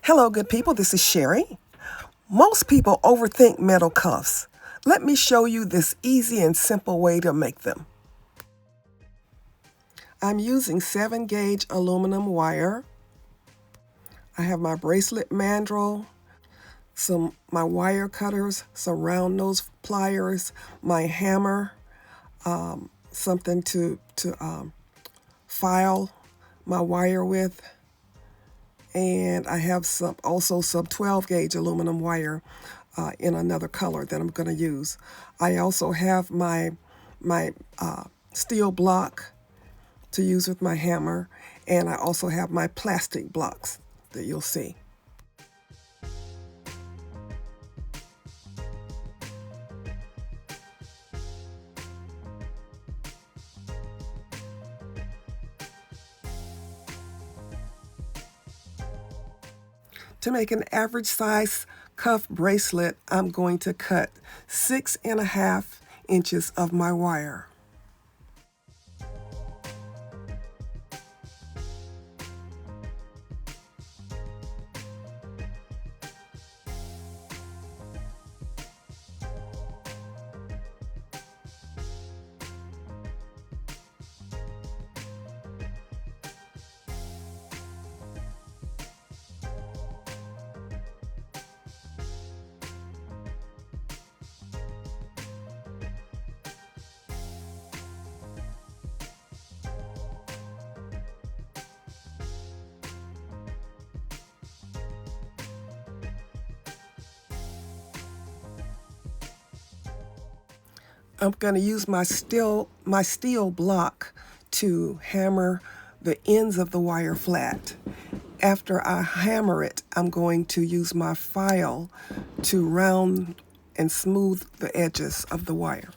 Hello, good people. This is Sherry. Most people overthink metal cuffs. Let me show you this easy and simple way to make them. I'm using 7-gauge aluminum wire. I have my bracelet mandrel, my wire cutters, some round nose pliers, my hammer, something to file my wire with, and I have also some 12-gauge aluminum wire in another color that I'm going to use. I also have my steel block to use with my hammer, and I also have my plastic blocks that you'll see. To make an average size cuff bracelet, I'm going to cut 6.5 inches of my wire. I'm going to use my steel block to hammer the ends of the wire flat. After I hammer it, I'm going to use my file to round and smooth the edges of the wire.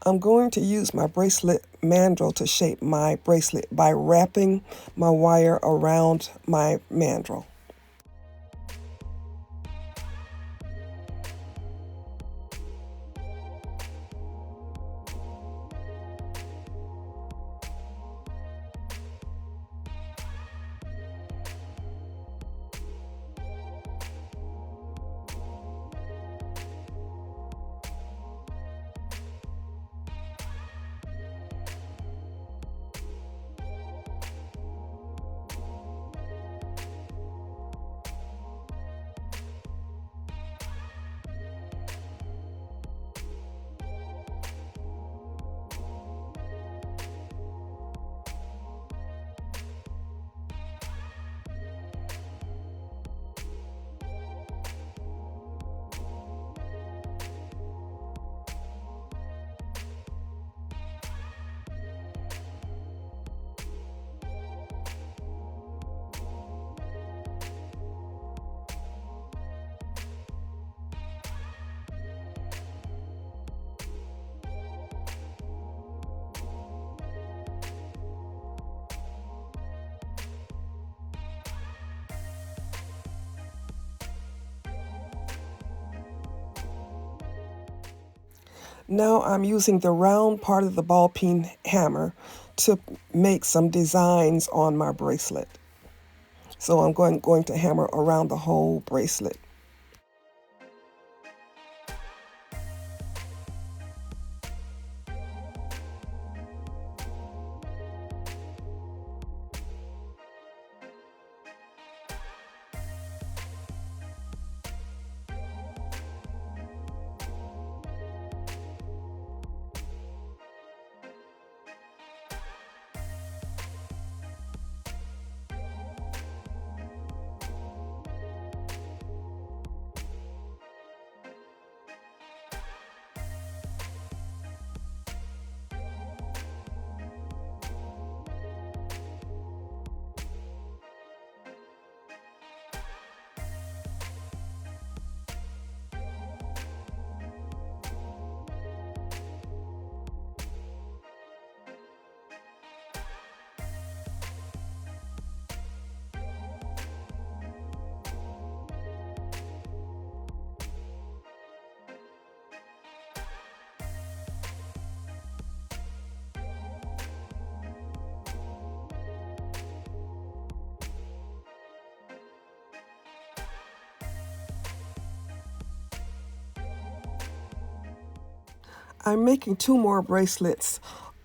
I'm going to use my bracelet mandrel to shape my bracelet by wrapping my wire around my mandrel. Now I'm using the round part of the ball peen hammer to make some designs on my bracelet. So I'm going to hammer around the whole bracelet. I'm making two more bracelets.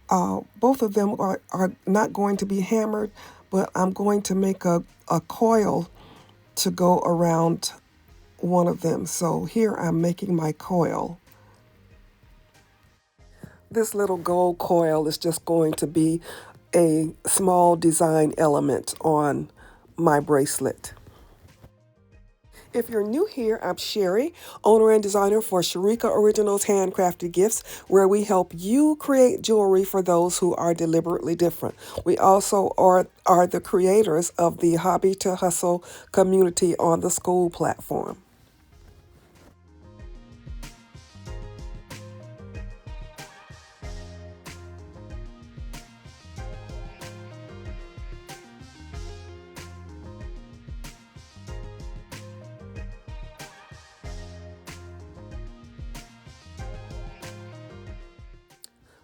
Both of them are not going to be hammered, but I'm going to make a coil to go around one of them. So here I'm making my coil. This little gold coil is just going to be a small design element on my bracelet. If you're new here, I'm Sherry, owner and designer for Sharika Originals Handcrafted Gifts, where we help you create jewelry for those who are deliberately different. We also are the creators of the Hobby to Hustle community on the school platform.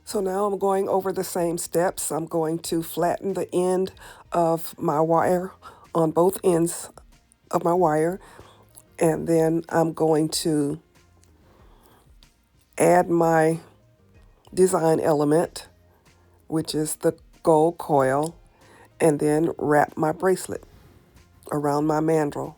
So now I'm going over the same steps. I'm going to flatten the end of my wire on both ends of my wire, and then I'm going to add my design element, which is the gold coil, and then wrap my bracelet around my mandrel.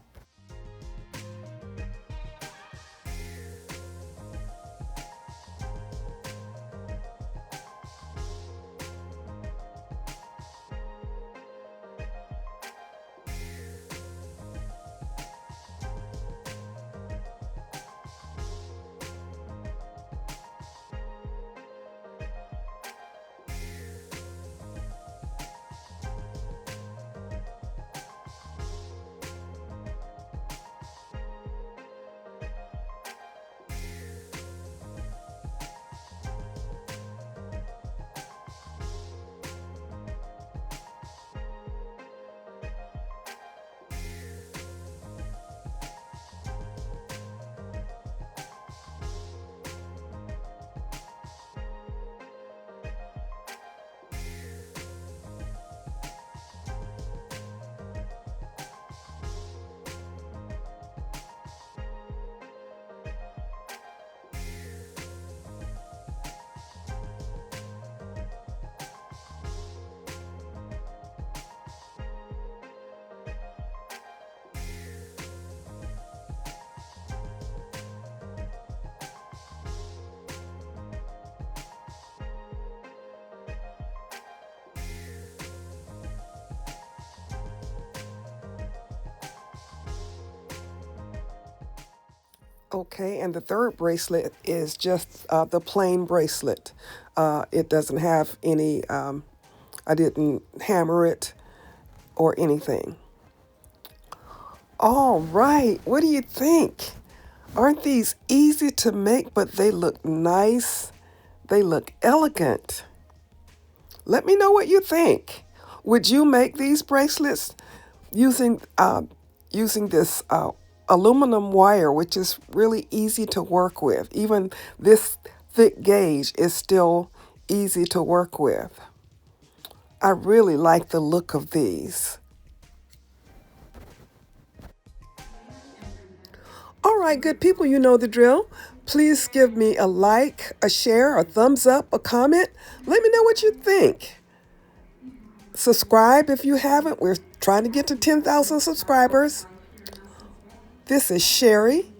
Okay, and the third bracelet is just the plain bracelet. It doesn't have any, I didn't hammer it or anything. All right, what do you think? Aren't these easy to make, but they look nice? They look elegant. Let me know what you think. Would you make these bracelets using using this aluminum wire, which is really easy to work with? Even this thick gauge is still easy to work with. I really like the look of these. All right, good people, you know the drill. Please give me a like, a share, a thumbs up, a comment. Let me know what you think. Subscribe if you haven't. We're trying to get to 10,000 subscribers. This is Sherry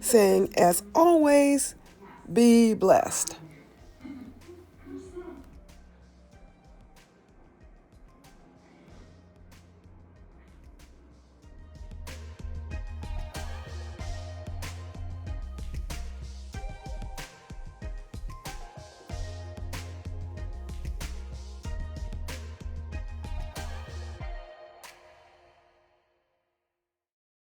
saying, as always, be blessed.